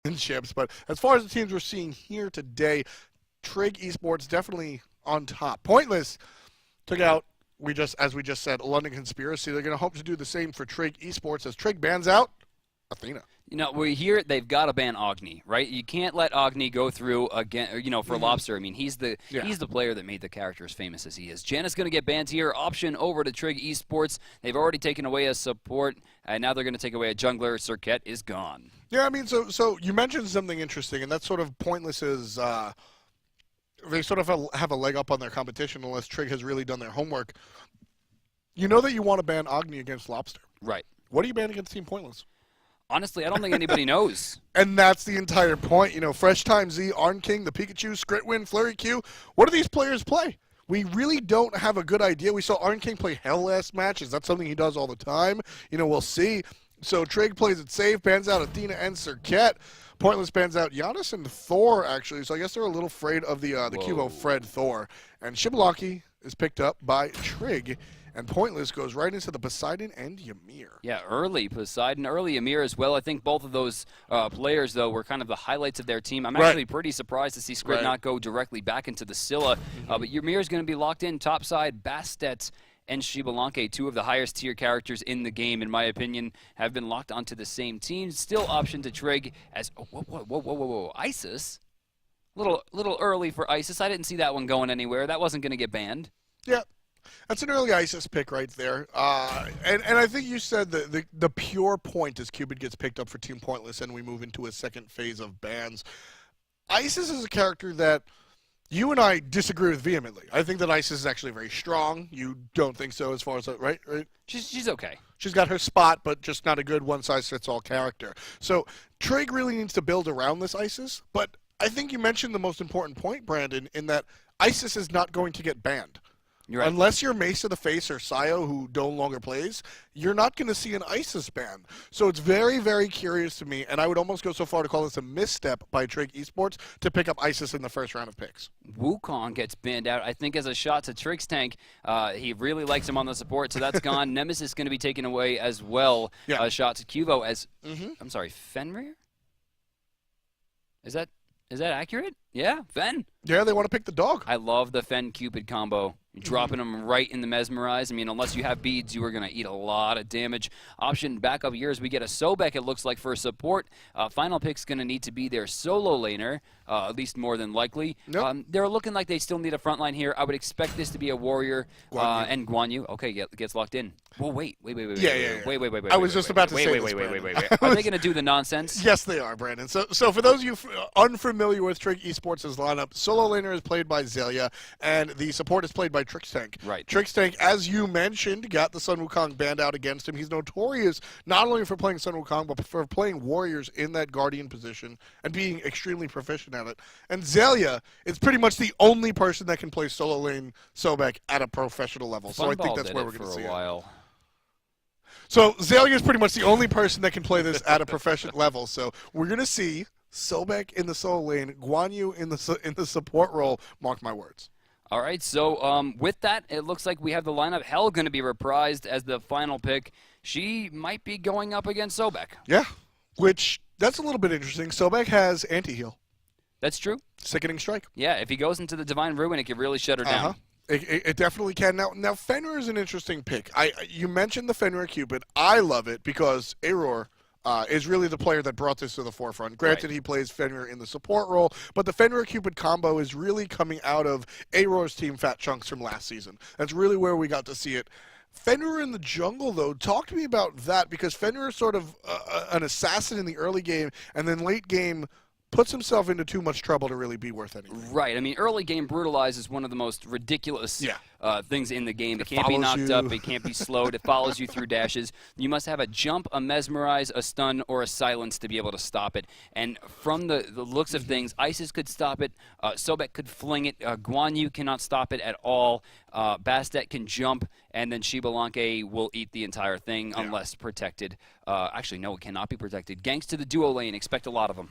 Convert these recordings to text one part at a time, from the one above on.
championships. But as far as the teams we're seeing here today, Trig Esports definitely on top. Pointless took out, as we just said, London Conspiracy. They're going to hope to do the same for Trig Esports as Trig bans out Athena. You know, we hear they've got to ban Agni, right? You can't let Agni go through again. You know, for Lobster, I mean, he's the player that made the character as famous as he is. Janna's going to get banned here. Option over to Trig Esports. They've already taken away a support, and now they're going to take away a jungler. Circuit is gone. Yeah, I mean, so you mentioned something interesting, and that's sort of Pointless's. They sort of have a leg up on their competition unless Trig has really done their homework. You know that you want to ban Agni against Lobster. Right. What do you ban against Team Pointless? Honestly, I don't think anybody knows. And that's the entire point. You know, Fresh Time Z, Arn King, the Pikachu, Scritwin, Flurry Q. What do these players play? We really don't have a good idea. We saw Arn King play Hell last match. Is that something he does all the time? You know, we'll see. So Trig plays it safe, bans out Athena and Circuit. Pointless bans out Giannis and Thor, actually. So I guess they're a little afraid of the Cubo Fred Thor. And Shibalaki is picked up by Trig. And Pointless goes right into the Poseidon and Ymir. Yeah, early Poseidon, early Ymir as well. I think both of those players, though, were kind of the highlights of their team. I'm actually pretty surprised to see Scrit not go directly back into the Scylla. But Ymir is going to be locked in topside. Bastet and Shibalanke, two of the highest tier characters in the game, in my opinion, have been locked onto the same team. Still option to Trig as, whoa, Isis? Little early for Isis. I didn't see that one going anywhere. That wasn't going to get banned. Yeah. That's an early Isis pick right there. And I think you said the pure point is Cupid gets picked up for Team Pointless and we move into a second phase of bans. Isis is a character that you and I disagree with vehemently. I think that Isis is actually very strong. You don't think so as far as, right? She's okay. She's got her spot, but just not a good one-size-fits-all character. So Trig really needs to build around this Isis, but I think you mentioned the most important point, Brandon, in that Isis is not going to get banned. You're right. Unless you're Mace of the Face or Sayo, who no longer plays, you're not going to see an Isis ban. So it's very, very curious to me, and I would almost go so far to call this a misstep by Trig Esports to pick up Isis in the first round of picks. Wukong gets banned out, I think, as a shot to Trig's tank. He really likes him on the support, so that's gone. Nemesis going to be taken away as well. Yeah. A shot to Cubo as, I'm sorry, Fenrir? Is that accurate? Yeah, Fen. Yeah, they want to pick the dog. I love the Fen-Cupid combo. You're dropping them right in the Mesmerize. I mean, unless you have beads, you are going to eat a lot of damage. Option back up here as we get a Sobek, it looks like, for support. Final pick's going to need to be their solo laner, at least more than likely. Nope. They're looking like they still need a frontline here. I would expect this to be a Warrior and Guan Yu. Okay, gets locked in. Well, wait. Wait. I was just about to say this, wait. Are they going to do the nonsense? Yes, they are, Brandon. So for those of you unfamiliar with Trig Esports' lineup, solo laner is played by Zelia, and the support is played by Trix Tank. Right. Trix Tank, as you mentioned, got the Sun Wukong banned out against him. He's notorious not only for playing Sun Wukong, but for playing warriors in that Guardian position and being extremely proficient at it. And Zelia is pretty much the only person that can play solo lane Sobek at a professional level. So I think that's where we're going to see it. So Zelia is pretty much the only person that can play this at a professional level. So we're going to see Sobek in the solo lane, Guan Yu in the support role. Mark my words. All right, so with that, it looks like we have the lineup. Hell going to be reprised as the final pick. She might be going up against Sobek. Yeah, which that's a little bit interesting. Sobek has anti-heal. That's true. Sickening Strike. Yeah, if he goes into the Divine Ruin, it could really shut her down. It definitely can. Now Fenrir is an interesting pick. You mentioned the Fenrir Cupid. I love it because Auror is really the player that brought this to the forefront. Granted, he plays Fenrir in the support role, but the Fenrir Cupid combo is really coming out of Auror's team Fat Chunks from last season. That's really where we got to see it. Fenrir in the jungle, though, talk to me about that, because Fenrir is sort of an assassin in the early game, and then late game puts himself into too much trouble to really be worth anything. Right. I mean, early game Brutalize is one of the most ridiculous things in the game. It can't be knocked up. It can't be slowed. It follows you through dashes. You must have a jump, a mesmerize, a stun, or a silence to be able to stop it. And from the looks of things, Isis could stop it. Sobek could fling it. Guan Yu cannot stop it at all. Bastet can jump, and then Shibalanke will eat the entire thing unless protected. Actually, no, it cannot be protected. Ganks to the duo lane. Expect a lot of them.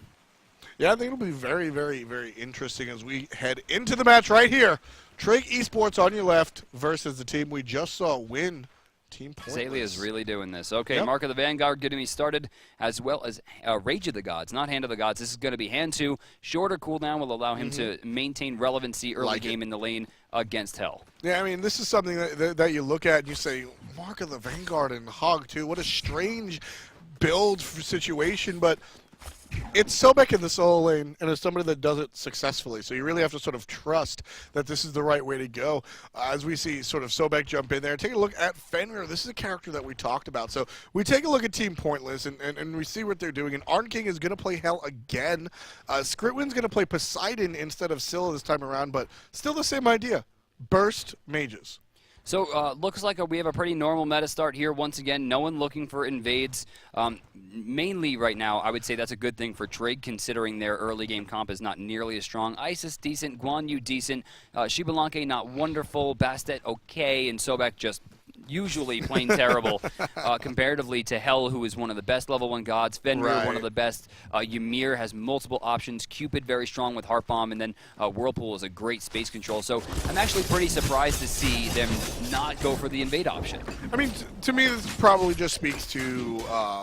Yeah, I think it'll be very, very, very interesting as we head into the match right here. Trig Esports on your left versus the team we just saw win Team Pointless. Azalea is really doing this. Okay, Yep. Mark of the Vanguard getting me started, as well as Rage of the Gods, not Hand of the Gods. This is going to be Hand 2. Shorter cooldown will allow him to maintain relevancy early game in the lane against Hell. Yeah, I mean, this is something that you look at and you say, Mark of the Vanguard and Hog 2, what a strange build situation, but it's Sobek in the solo lane, and it's somebody that does it successfully. So you really have to sort of trust that this is the right way to go. As we see sort of Sobek jump in there, take a look at Fenrir. This is a character that we talked about. So we take a look at Team Pointless, and we see what they're doing. And Arn King is going to play Hell again. Skritwin's going to play Poseidon instead of Scylla this time around, but still the same idea. Burst mages. So looks like we have a pretty normal meta start here. Once again, no one looking for invades. Mainly right now, I would say that's a good thing for Trig, considering their early game comp is not nearly as strong. Isis decent, Guan Yu decent, Shibalanke not wonderful, Bastet okay, and Sobek just usually plain terrible comparatively to Hell, who is one of the best level 1 gods, Fenrir one of the best, Ymir has multiple options, Cupid very strong with Heart Bomb, and then Whirlpool is a great space control. So I'm actually pretty surprised to see them not go for the invade option. I mean, to me, this probably just speaks to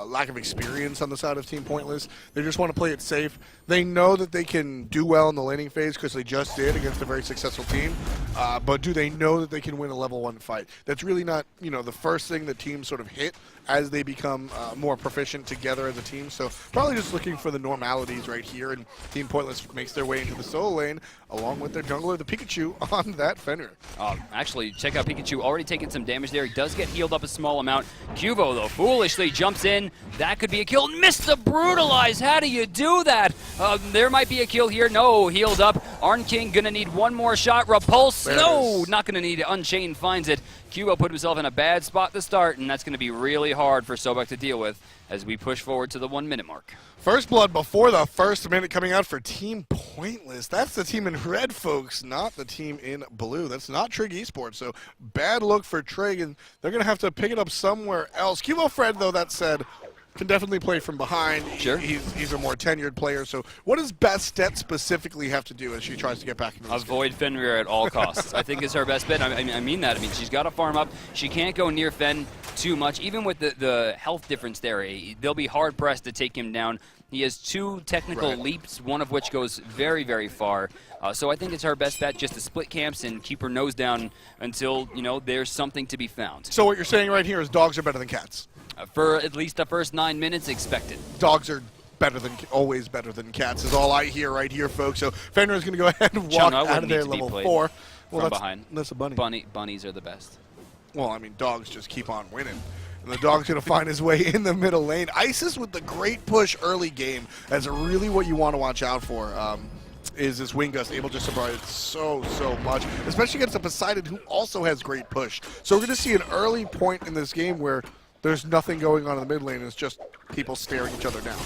lack of experience on the side of Team Pointless. They just want to play it safe. They know that they can do well in the laning phase because they just did against a very successful team. But do they know that they can win a level 1 fight? That's really not, you know, the first thing that teams sort of hit as they become more proficient together as a team. So probably just looking for the normalities right here, and Team Pointless makes their way into the solo lane along with their jungler, the Pikachu, on that Fenrir. Actually, check out Pikachu, already taking some damage there. He does get healed up a small amount. Cubo, though, foolishly jumps in. That could be a kill. Missed the Brutalize. How do you do that? There might be a kill here. No, healed up. Arn King gonna need one more shot. Repulse. No, not gonna need it. Unchained finds it. Cubo put himself in a bad spot to start, and that's going to be really hard for Sobek to deal with as we push forward to the 1 minute mark. First blood before the first minute coming out for Team Pointless. That's the team in red, folks, not the team in blue. That's not Trig Esports, so bad look for Trig, and they're going to have to pick it up somewhere else. Cubo Fred, though, that said, can definitely play from behind. Sure. He's a more tenured player, so what does Bastet specifically have to do as she tries to get back into this Avoid Fenrir at all costs. I think is her best bet. I mean that. I mean, she's got to farm up. She can't go near Fen too much. Even with the health difference there, they'll be hard-pressed to take him down. He has 2 technical leaps, one of which goes very, very far. So I think it's her best bet just to split camps and keep her nose down until, you know, there's something to be found. So what you're saying right here is dogs are better than cats? For at least the first 9 minutes, expected. Dogs are always better than cats is all I hear right here, folks. So Fenrir's going to go ahead and walk out of there level 4. Well, from behind. That's a bunny. Bunnies are the best. Well, I mean, dogs just keep on winning. And the dog's going to find his way in the middle lane. Isis with the great push early game. That's really what you want to watch out for. Is this wing gust able just to provide so much, especially against a Poseidon who also has great push. So we're going to see an early point in this game where there's nothing going on in the mid lane. It's just people staring each other down.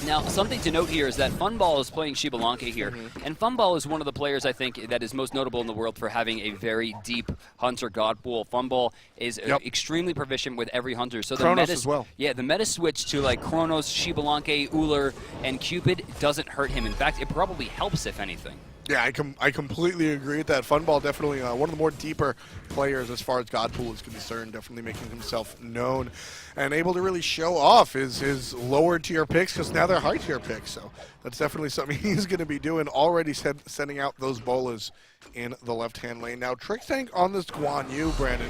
Now, something to note here is that Funball is playing Shibalanke here, and Funball is one of the players I think that is most notable in the world for having a very deep hunter god pool. Funball is extremely proficient with every hunter. So the meta as well. Yeah, the meta switch to like Chronos, Shibalanke, Uller, and Cupid doesn't hurt him. In fact, it probably helps if anything. Yeah, I completely agree with that. Funball definitely one of the more deeper players as far as God Pool is concerned, definitely making himself known and able to really show off his lower tier picks because now they're high tier picks. So that's definitely something he's going to be doing, already sending out those bolas in the left-hand lane. Now, Trick Tank on this Guan Yu, Brandon.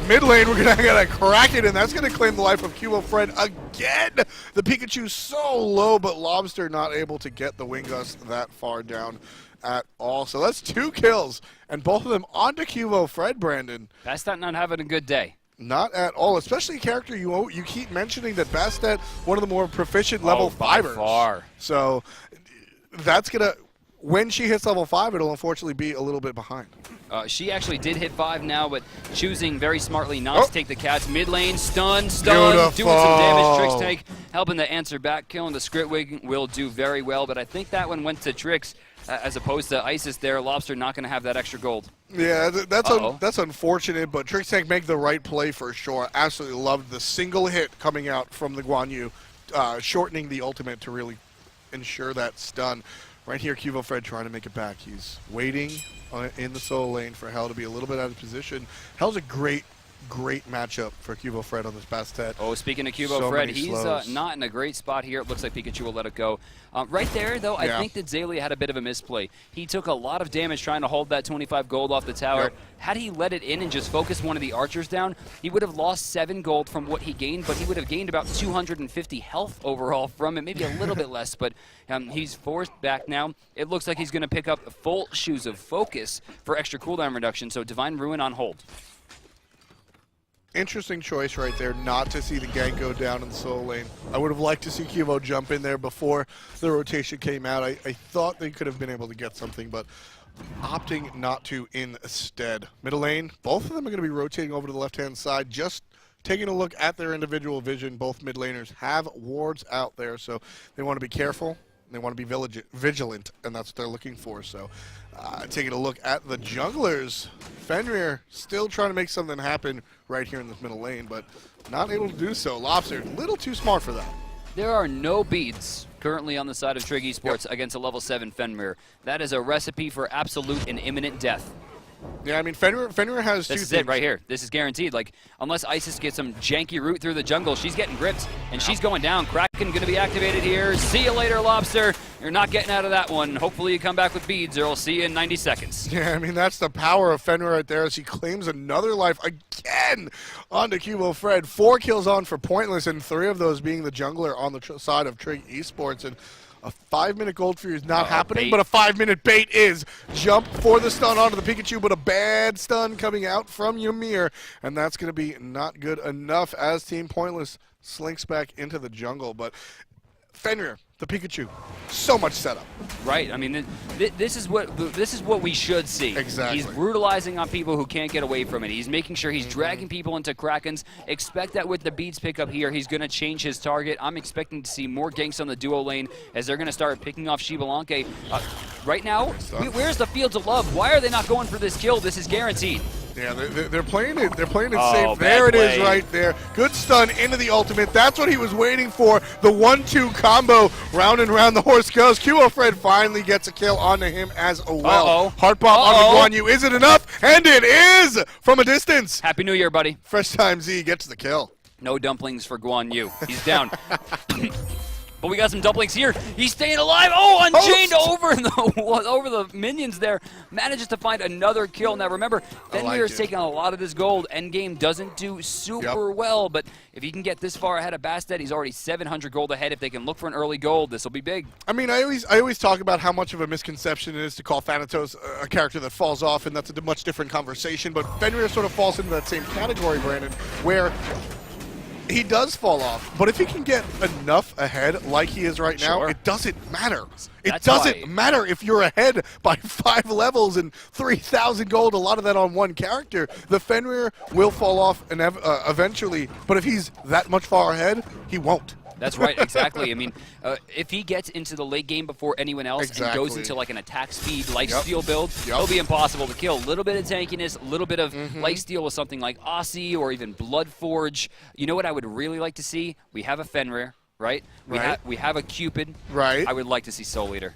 Mid lane, we're going to crack it, and that's going to claim the life of Cubo Fred again. The Pikachu's so low, but Lobster not able to get the wing gust that far down at all. So that's 2 kills, and both of them onto Cubo Fred, Brandon. Bastet not having a good day. Not at all, especially a character you keep mentioning that Bastet, one of the more proficient level 5ers. Far. So that's going to, when she hits level 5, it'll unfortunately be a little bit behind. She actually did hit 5 now, but choosing very smartly not to take the cats. Mid lane, stun, doing some damage. Trix Tank helping to answer back, killing the Skritwig will do very well, but I think that one went to Trix as opposed to Isis there. Lobster not going to have that extra gold. Yeah, that's unfortunate, but Trix Tank make the right play for sure. Absolutely loved the single hit coming out from the Guan Yu, shortening the ultimate to really ensure that stun. Right here, Cubo Fred trying to make it back. He's waiting in the solo lane for Hell to be a little bit out of position. Hell's a great great matchup for Cubo Fred on this Bastet. Oh, speaking of Cubo So Fred, many he's slows. not in a great spot here. It looks like Pikachu will let it go. Right there, though, I think that Zaylee had a bit of a misplay. He took a lot of damage trying to hold that 25 gold off the tower. Yep. Had he let it in and just focused one of the archers down, he would have lost 7 gold from what he gained, but he would have gained about 250 health overall from it, maybe a little bit less, but he's forced back now. It looks like he's going to pick up full Shoes of Focus for extra cooldown reduction, so Divine Ruin on hold. Interesting choice right there not to see the gank go down in the solo lane. I would have liked to see Cubo jump in there before the rotation came out. I thought they could have been able to get something, but opting not to instead. Middle lane, both of them are going to be rotating over to the left-hand side, just taking a look at their individual vision. Both mid laners have wards out there, so they want to be careful. They want to be vigilant, and that's what they're looking for. So taking a look at the junglers, Fenrir still trying to make something happen right here in this middle lane, but not able to do so. Lobster, a little too smart for that. There are no beads currently on the side of Trig Esports against a level 7 Fenrir. That is a recipe for absolute and imminent death. Yeah, I mean, Fenrir has two things. This is it right here. This is guaranteed. Like, unless Isis gets some janky route through the jungle, she's getting gripped, and she's going down. Kraken going to be activated here. See you later, Lobster. You're not getting out of that one. Hopefully you come back with beads, or I'll see you in 90 seconds. Yeah, I mean, that's the power of Fenrir right there as he claims another life again onto Cubo Fred. 4 kills on for Pointless, and 3 of those being the jungler on the side of Trig Esports. And a 5-minute gold for you is not happening, bait. but a 5-minute bait is. Jump for the stun onto the Pikachu, but a bad stun coming out from Ymir, and that's going to be not good enough as Team Pointless slinks back into the jungle. But Fenrir, the Pikachu, so much setup. Right. I mean, this is what we should see. Exactly. He's brutalizing on people who can't get away from it. He's making sure he's dragging people into Krakens. Expect that with the beads pickup here, he's going to change his target. I'm expecting to see more ganks on the duo lane as they're going to start picking off Shibalanke. Right now, where's the Fields of Love? Why are they not going for this kill? This is guaranteed. Yeah, they're playing it. They're playing it Oh, safe. bad There it is, play. right there. Good stun into the ultimate. That's what he was waiting for. The 1-2 combo. Round and round the horse goes. Cubo Fred finally gets a kill onto him as well. Heart bomb onto Guan Yu. Is it enough? And it is from a distance. Happy New Year, buddy. Fresh Time Z gets the kill. No dumplings for Guan Yu. He's down. But we got some dumplings here. He's staying alive. Oh, unchained over the minions there. Manages to find another kill. Now remember, Fenrir is taking a lot of this gold. Endgame doesn't do super well, but if he can get this far ahead of Bastet, he's already 700 gold ahead. If they can look for an early gold, this will be big. I mean, I always talk about how much of a misconception it is to call Thanatos a character that falls off, and that's a much different conversation. But Fenrir sort of falls into that same category, Brandon, where he does fall off, but if he can get enough ahead like he is right now, it doesn't matter. It doesn't matter if you're ahead by 5 levels and 3,000 gold, a lot of that on one character. The Fenrir will fall off eventually, but if he's that much far ahead, he won't. That's right, exactly. I mean, if he gets into the late game before anyone else and goes into like an attack speed lifesteal build, it'll be impossible to kill. A little bit of tankiness, a little bit of lifesteal with something like Aussie or even Bloodforge. You know what I would really like to see? We have a Fenrir, right? We have a Cupid. Right. I would like to see Soul Eater.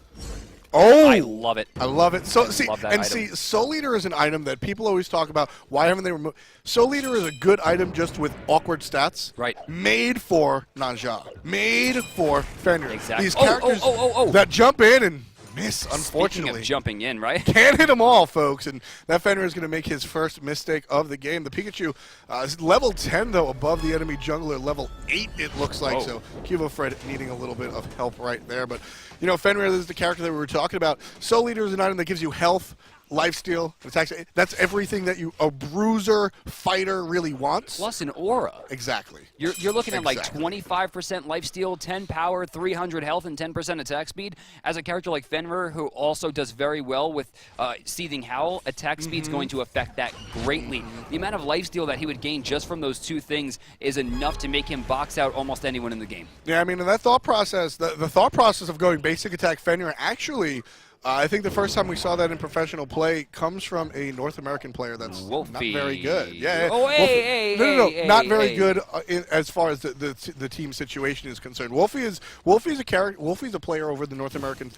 Oh, I love it. I love it. So see, item. Soul Eater is an item that people always talk about. Why haven't they removed? Soul Eater is a good item just with awkward stats. Right. Made for Naja. Made for Fenrir. Exactly. These characters that jump in and miss, unfortunately. Speaking of jumping in, right? Can't hit them all, folks. And that Fenrir is going to make his first mistake of the game. The Pikachu is level 10, though, above the enemy jungler. Level 8, it looks like. So Cubo Fred needing a little bit of help right there. But, you know, Fenrir is the character that we were talking about. Soul Eater is an item that gives you health, lifesteal, attacks. That's everything that a bruiser fighter really wants. Plus an aura. Exactly. You're looking at like 25% lifesteal, 10 power, 300 health, and 10% attack speed. As a character like Fenrir, who also does very well with Seething Howl, attack speed's going to affect that greatly. The amount of lifesteal that he would gain just from those two things is enough to make him box out almost anyone in the game. Yeah, I mean, and that thought process, the thought process of going basic attack Fenrir actually I think the first time we saw that in professional play comes from a North American player that's not very good. Yeah. Oh, hey, no, hey, not hey, very hey. good as far as the team situation is concerned. Wolfie's a character. Wolfie's a player over the North American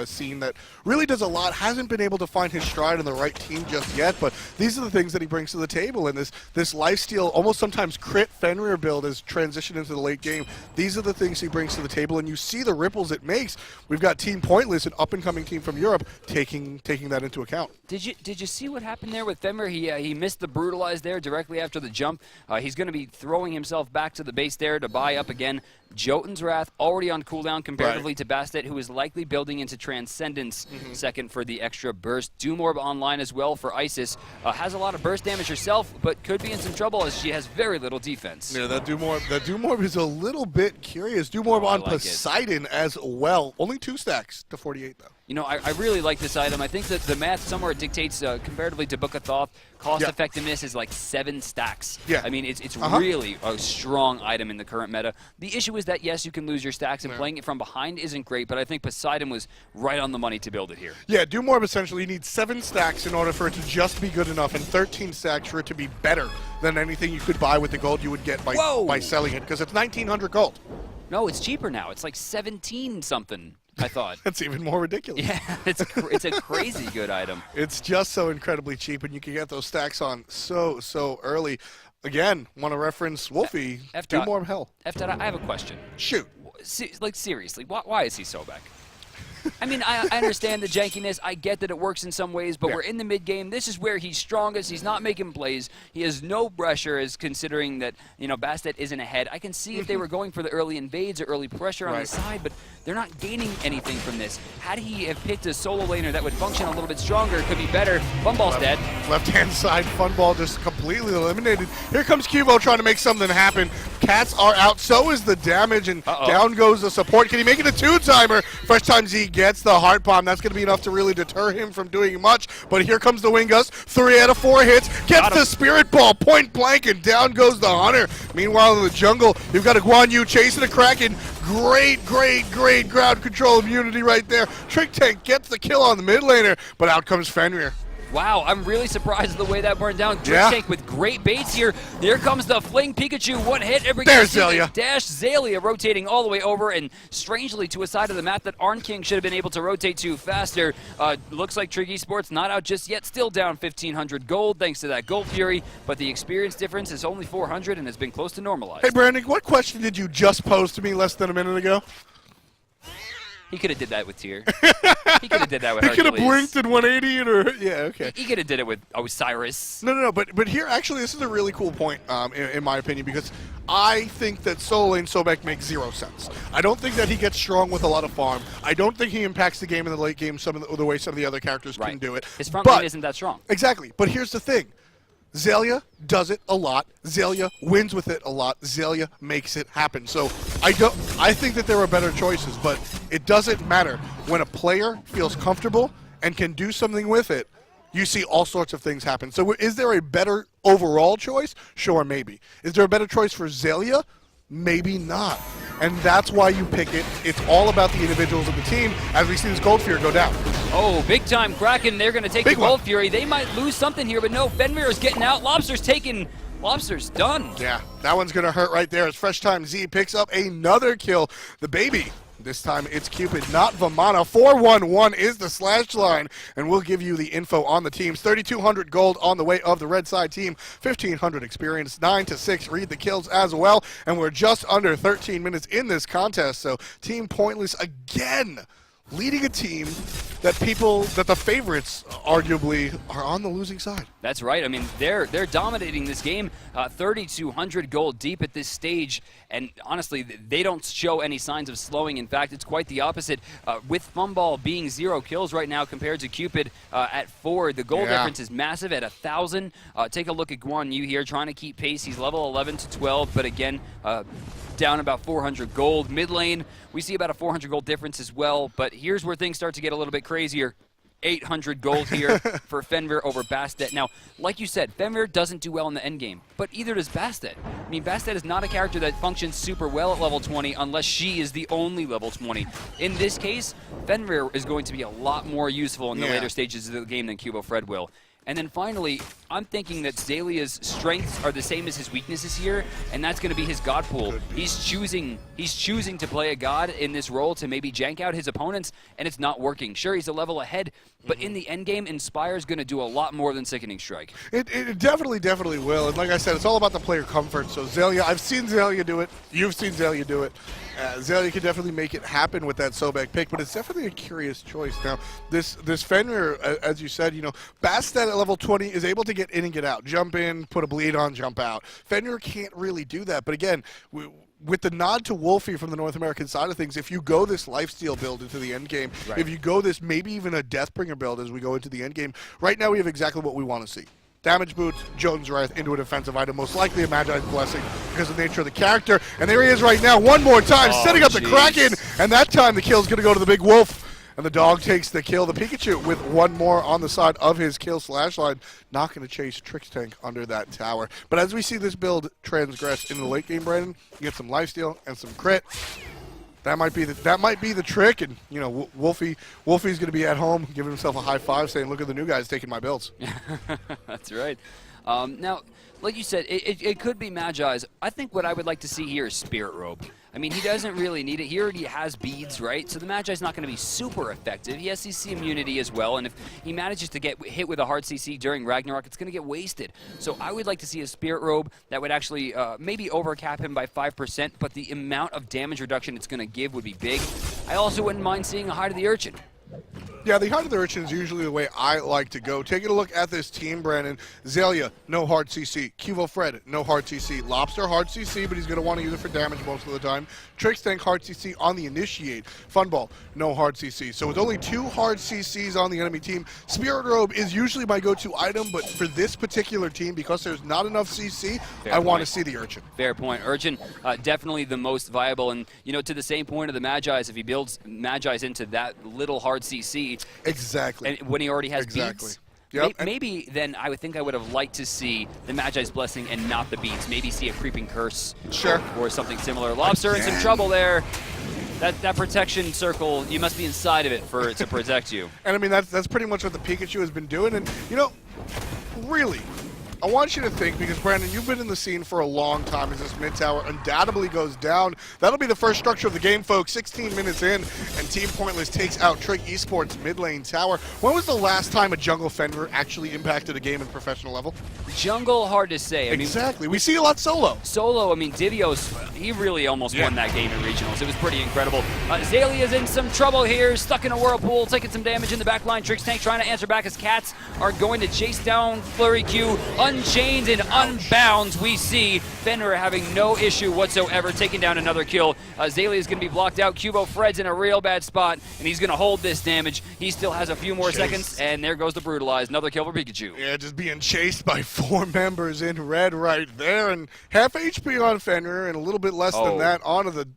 scene that really does a lot. Hasn't been able to find his stride in the right team just yet, but these are the things that he brings to the table. And this lifesteal, almost sometimes crit Fenrir build is transitioned into the late game. These are the things he brings to the table, and you see the ripples it makes. We've got Team Pointless, an up-and-coming team from Europe, taking that into account. Did you see what happened there with Fenrir? He missed the brutalize there directly after the jump. He's going to be throwing himself back to the base there to buy up again. Jotun's Wrath already on cooldown comparatively to Bastet, who is likely building into Transcendence second for the extra burst. Doomorb online as well for Isis. Has a lot of burst damage herself, but could be in some trouble as she has very little defense. Yeah, that Doomorb is a little bit curious. Doomorb on Poseidon as well. Only 2 stacks to 48 though. You know, I really like this item. I think that the math somewhere dictates, comparatively to Book of Thoth, cost effectiveness is like 7 stacks. Yeah. I mean, it's really a strong item in the current meta. The issue is that, yes, you can lose your stacks, and playing it from behind isn't great, but I think Poseidon was right on the money to build it here. Yeah, Doomorb essentially needs 7 stacks in order for it to just be good enough, and 13 stacks for it to be better than anything you could buy with the gold you would get by selling it, because it's 1,900 gold. No, it's cheaper now. It's like 17 something. I thought. That's even more ridiculous. Yeah, it's a crazy good item. It's just so incredibly cheap, and you can get those stacks on so early. Again, want to reference Wolfie, do more hell. F-Dot, I have a question. Shoot. Like, seriously, why is he so back? I mean, I understand the jankiness. I get that it works in some ways, but we're in the mid-game. This is where he's strongest. He's not making plays. He has no pressure, as considering that, you know, Bastet isn't ahead. I can see if they were going for the early invades or early pressure on the side, but they're not gaining anything from this. Had he have picked a solo laner that would function a little bit stronger, it could be better. Funball's dead. Left-hand side, Funball just completely eliminated. Here comes Cubo trying to make something happen. Cats are out. So is the damage, and down goes the support. Can he make it a 2-timer? First time Z gets the heart bomb. That's going to be enough to really deter him from doing much. But here comes the Wingus. 3 out of 4 hits. Gets the Spirit Ball point blank, and down goes the Hunter. Meanwhile, in the jungle, you've got a Guan Yu chasing a Kraken. Great ground control immunity right there. Trig Tank gets the kill on the mid laner, but out comes Fenrir. Wow, I'm really surprised at the way that burned down. Trig Tank with great baits here. There comes the Fling Pikachu. One hit. There's Xaylia. Dash Xaylia rotating all the way over, and strangely to a side of the map that Arn King should have been able to rotate to faster. Looks like Trig Esports not out just yet. Still down 1,500 gold thanks to that Gold Fury, but the experience difference is only 400 and has been close to normalized. Hey, Brandon, what question did you just pose to me less than a minute ago? He could have did that with Tyr. He could have did that with Hercules. He could have blinked at 180 and yeah, okay. He could have did it with Osiris. No, but here, actually, this is a really cool point, in my opinion, because I think that solo lane Sobek makes 0 sense. I don't think that he gets strong with a lot of farm. I don't think he impacts the game in the late game the way some of the other characters can do it. His front lane isn't that strong. Exactly, but here's the thing. Xaylia does it a lot. Xaylia wins with it a lot. Xaylia makes it happen. So I think that there are better choices, but it doesn't matter. When a player feels comfortable and can do something with it, you see all sorts of things happen. So is there a better overall choice? Sure, maybe. Is there a better choice for Xaylia? Maybe not. And that's why you pick it. It's all about the individuals of the team, as we see this Gold Fury go down. Oh, big time Kraken. They're going to take the Gold Fury. They might lose something here, but no, Fenrir is getting out. Lobster's taken. Lobster's done. Yeah, that one's going to hurt right there as Fresh Time Z picks up another kill. The baby. This time it's Cupid, not Vamana. 411 is the slash line, and we'll give you the info on the teams. 3,200 gold on the way of the red side team, 1,500 experience, 9-6 read the kills as well, and we're just under 13 minutes in this contest, so Team Pointless again leading a team that the favorites arguably are on the losing side. That's right. I mean, they're dominating this game, 3,200 gold deep at this stage, and honestly, they don't show any signs of slowing. In fact, it's quite the opposite. With Funball being 0 kills right now compared to Cupid at 4, the gold difference is massive at 1,000. Take a look at Guan Yu here, trying to keep pace. He's level 11 to 12, but again, down about 400 gold. Mid lane, we see about a 400 gold difference as well, but here's where things start to get a little bit crazier. 800 gold here for Fenrir over Bastet. Now, like you said, Fenrir doesn't do well in the endgame, but either does Bastet. I mean, Bastet is not a character that functions super well at level 20 unless she is the only level 20. In this case, Fenrir is going to be a lot more useful in the later stages of the game than Cubo Fred will. And then finally, I'm thinking that Zalia's strengths are the same as his weaknesses here, and that's going to be his god pool. He's choosing to play a god in this role to maybe jank out his opponents, and it's not working. Sure, he's a level ahead, but in the end game, Inspire's going to do a lot more than Sickening Strike. It definitely will. And like I said, it's all about the player comfort. So Zalia, I've seen Zalia do it. You've seen Zalia do it. Zalia can definitely make it happen with that Sobek pick, but it's definitely a curious choice. Now, this Fenrir, as you said, Bastet at level 20 is able to get in and get out. Jump in, put a bleed on, jump out. Fenrir can't really do that. But again, with the nod to Wolfie from the North American side of things, if you go this lifesteal build into the end game, if you go this maybe even a Deathbringer build as we go into the end game, right now we have exactly what we want to see. Damage boots, Jones Wrath into a defensive item, most likely a Magi's Blessing because of the nature of the character. And there he is right now, one more time, setting up the Kraken, and that time the kill's going to go to the big wolf. And the dog takes the kill. The Pikachu with one more on the side of his kill slash line, not going to chase Trix Tank under that tower. But as we see this build transgress in the late game, Brandon, you get some lifesteal and some crit. That might be the trick, and Wolfie's going to be at home giving himself a high five, saying, "Look at the new guys taking my builds." That's right. Now, like you said, it could be Magi's. I think what I would like to see here is Spirit Robe. I mean, he doesn't really need it. He already has beads, right? So the Magi's not going to be super effective. He has CC immunity as well, and if he manages to get hit with a hard CC during Ragnarok, it's going to get wasted. So I would like to see a Spirit Robe that would actually maybe overcap him by 5%, but the amount of damage reduction it's going to give would be big. I also wouldn't mind seeing a Hide of the Urchin. Yeah, the Heart of the Urchin is usually the way I like to go. Taking a look at this team, Brandon. Zalia, no hard CC. Cuvo Fred, no hard CC. Lobster, hard CC, but he's going to want to use it for damage most of the time. Trix Tank, hard CC on the Initiate. Funball, no hard CC. So with only 2 hard CCs on the enemy team, Spirit Robe is usually my go-to item, but for this particular team, because there's not enough CC, I want to see the Urchin. Fair point. Urchin, definitely the most viable, and to the same point of the Magi's, if he builds Magi's into that little hard CC, exactly, and when he already has beads, maybe then I would have liked to see the Magi's Blessing and not the beads. Maybe see a Creeping Curse, or something similar. Lobster in some trouble there. That protection circle, you must be inside of it for it to protect you. And I mean that's pretty much what the Pikachu has been doing. And really, I want you to think, because Brandon, you've been in the scene for a long time as this mid tower undoubtedly goes down. That'll be the first structure of the game, folks. 16 minutes in, and Team Pointless takes out Trig Esports mid lane tower. When was the last time a jungle Fenrir actually impacted a game in professional level? Jungle, hard to say. Exactly. We see a lot solo. Solo, Divios, he really almost won that game in regionals. It was pretty incredible. Zalia's in some trouble here, stuck in a whirlpool, taking some damage in the back line. Trix Tank trying to answer back as Cats are going to chase down Flurry Q. Unchained and unbound, we see Fenrir having no issue whatsoever, taking down another kill. Zalia is going to be blocked out. Cubo Fred's in a real bad spot, and he's going to hold this damage. He still has a few more seconds, and there goes the Brutalize. Another kill for Pikachu. Yeah, just being chased by 4 members in red right there, and half HP on Fenrir, and a little bit less than that onto the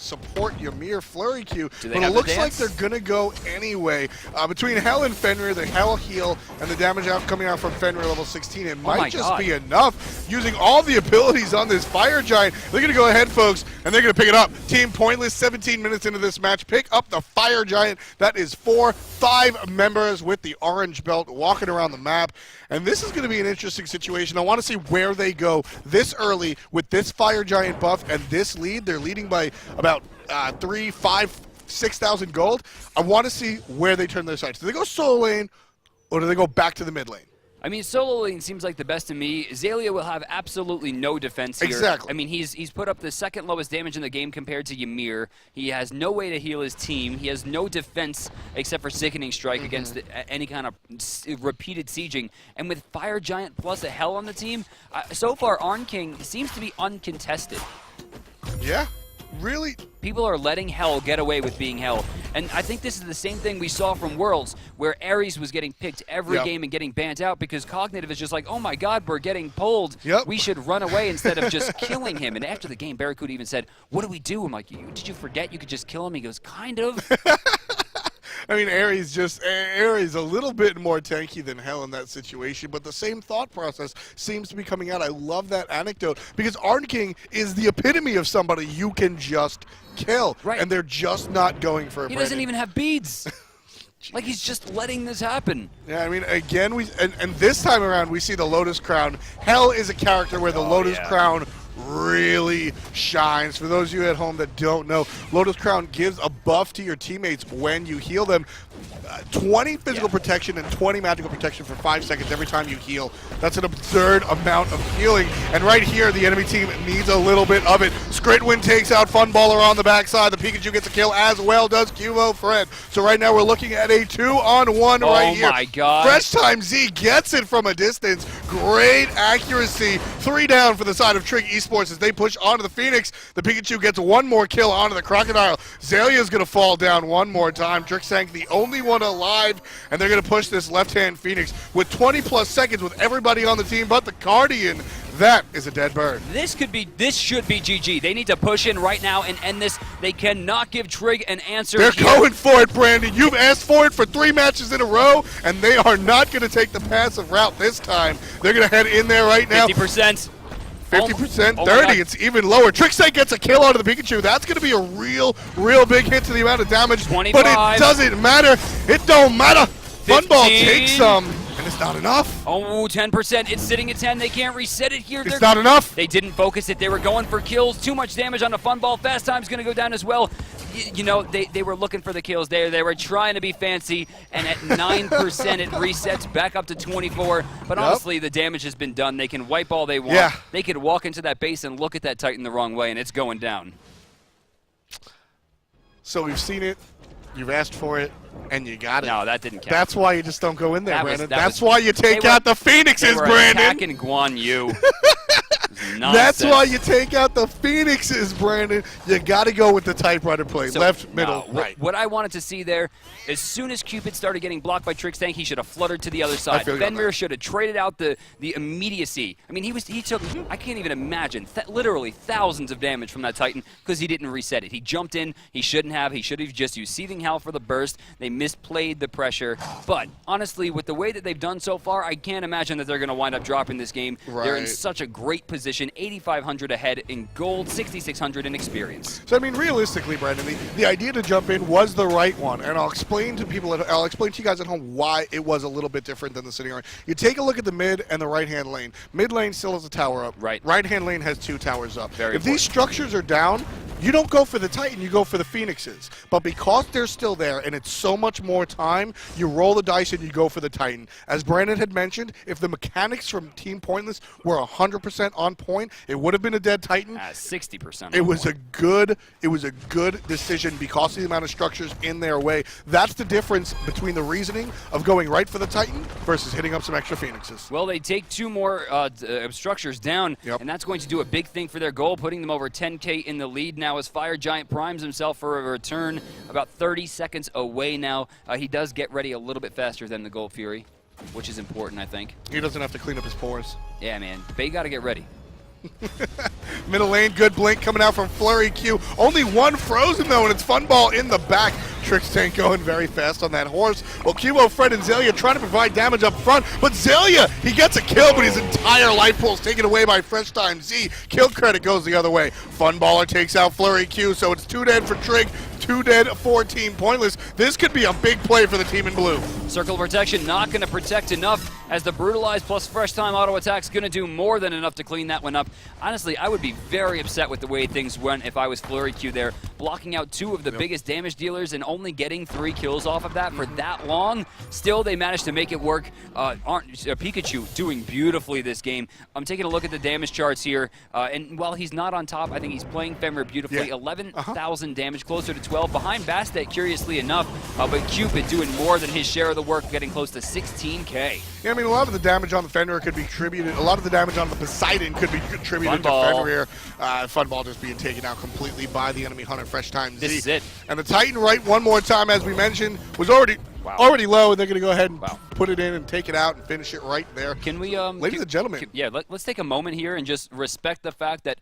support Ymir Flurry Q, but it looks like they're going to go anyway. Between Hell and Fenrir, the Hell heal and the damage coming out from Fenrir level 16, it might just be enough. Using all the abilities on this Fire Giant, they're going to go ahead, folks, and they're going to pick it up. Team Pointless, 17 minutes into this match, pick up the Fire Giant. That is 5 members with the orange belt walking around the map, and this is going to be an interesting situation. I want to see where they go this early with this Fire Giant buff and this lead. They're leading by about 3, 5, 6,000 gold. I want to see where they turn their sights. Do they go solo lane, or do they go back to the mid lane? Solo lane seems like the best to me. Zalia will have absolutely no defense here. Exactly. He's put up the second lowest damage in the game compared to Ymir. He has no way to heal his team. He has no defense except for Sickening Strike against any kind of repeated sieging. And with Fire Giant plus a Hell on the team, so far Arn King seems to be uncontested. Yeah. Really? People are letting Hell get away with being Hell. And I think this is the same thing we saw from Worlds, where Ares was getting picked every game and getting banned out because Cognitive is just like, oh my god, we're getting pulled. We should run away instead of just killing him. And after the game, Barracuda even said, what do we do? I'm like, did you forget you could just kill him? He goes, kind of. I mean, Ares a little bit more tanky than hell in that situation, but the same thought process seems to be coming out. I love that anecdote because Arn King is the epitome of somebody you can just kill, and they're just not going for it. He doesn't even have beads. Like, he's just letting this happen. Yeah, I mean, again, and this time around, we see the Lotus Crown. Hell is a character where the Lotus Crown really shines. For those of you at home that don't know, Lotus Crown gives a buff to your teammates when you heal them. 20 physical protection and 20 magical protection for 5 seconds every time you heal. That's an absurd amount of healing. And right here, the enemy team needs a little bit of it. Skritwin takes out Funballer on the backside. The Pikachu gets a kill, as well does Cubo Fred. So right now we're looking at a 2-on-1 right here. Oh my God. Fresh Time Z gets it from a distance. Great accuracy. 3 down for the side of Trig Esports as they push onto the Phoenix. The Pikachu gets one more kill onto the Crocodile. Zalia's going to fall down one more time. Trixank, the only one alive, and they're going to push this left-hand Phoenix with 20-plus seconds with everybody on the team but the Guardian. That is a dead bird. This should be GG. They need to push in right now and end this. They cannot give Trig an answer. They're going for it, Brandon. You've asked for it for 3 matches in a row, and they are not going to take the passive route this time. They're going to head in there right now. 50%. 50%, 30, it's even lower. Trixank gets a kill onto the Pikachu. That's going to be a real big hit to the amount of damage. 25. But it doesn't matter. It don't matter. 15. Funball takes some, and it's not enough. Oh, 10%. It's sitting at 10. They can't reset it here. It's not enough. They didn't focus it. They were going for kills. Too much damage on the Funball. Fast Time's going to go down as well. You know, they were looking for the kills there. They were trying to be fancy, and at 9%, it resets back up to 24. But honestly, the damage has been done. They can wipe all they want. Yeah. They could walk into that base and look at that Titan the wrong way, and it's going down. So we've seen it. You've asked for it, and you got it. No, that didn't count. That's why you just don't go in there, Brandon. That's why you take out the Phoenixes, Brandon. Attacking Guan Yu. That's why you take out the Phoenixes, Brandon. You got to go with the typewriter play. So, left, middle, right. What I wanted to see there, as soon as Cupid started getting blocked by Trixank, he should have fluttered to the other side. Fenrir should have traded out the immediacy. I mean, he took, I can't even imagine, literally thousands of damage from that Titan because he didn't reset it. He jumped in. He shouldn't have. He should have just used Seething Hell for the burst. They misplayed the pressure. But honestly, with the way that they've done so far, I can't imagine that they're going to wind up dropping this game. Right. They're in such a great position. 8,500 ahead in gold, 6,600 in experience. So I mean, realistically, Brandon, the idea to jump in was the right one, and I'll explain to you guys at home why it was a little bit different than the scenario. You take a look at the mid and the right-hand lane. Mid lane still has a tower up. Right. Right-hand lane has 2 towers up. Very if these structures are down, you don't go for the Titan, you go for the Phoenixes. But because they're still there and it's so much more time, you roll the dice and you go for the Titan. As Brandon had mentioned, if the mechanics from Team Pointless were 100% on point, it would have been a dead Titan. 60%. It was a good decision because of the amount of structures in their way. That's the difference between the reasoning of going right for the Titan versus hitting up some extra Phoenixes. Well, they take 2 more structures down, and that's going to do a big thing for their goal, putting them over 10K in the lead now as Fire Giant primes himself for a return about 30 seconds away now. He does get ready a little bit faster than the Gold Fury, which is important, I think. He doesn't have to clean up his pores. Yeah, man. They got to get ready. Middle lane, good blink coming out from Flurry Q. Only one frozen, though, and it's Funball in the back. Trixank going very fast on that horse. Well, Cubo, Fred, and Zalia trying to provide damage up front, but Zalia, he gets a kill, but his entire life pool is taken away by Fresh Time Z. Kill credit goes the other way. Funballer takes out Flurry Q, so it's 2 dead for Trig, 2 dead for Team Pointless. This could be a big play for the team in blue. Circle of Protection not going to protect enough, as the Brutalize plus Fresh Time auto attack's going to do more than enough to clean that one up. Honestly, I would be very upset with the way things went if I was Flurry Q there, blocking out 2 of the biggest damage dealers and only getting 3 kills off of that for that long. Still, they managed to make it work. Pikachu doing beautifully this game. I'm taking a look at the damage charts here, and while he's not on top, I think he's playing Fenrir beautifully. 11,000 damage, closer to 12. Behind Bastet, curiously enough, but Cupid doing more than his share of the work, getting close to 16K. Yeah, I mean, a lot of the damage on the Fenrir could be attributed, a lot of the damage on the Poseidon could be attributed to Fenrir. Funball just being taken out completely by the enemy hunter, Fresh Time Z. This is it. And the Titan, right, one more time, as we mentioned, was already low, and they're going to go ahead and put it in and take it out and finish it right there. Can we, ladies and gentlemen. Let's take a moment here and just respect the fact that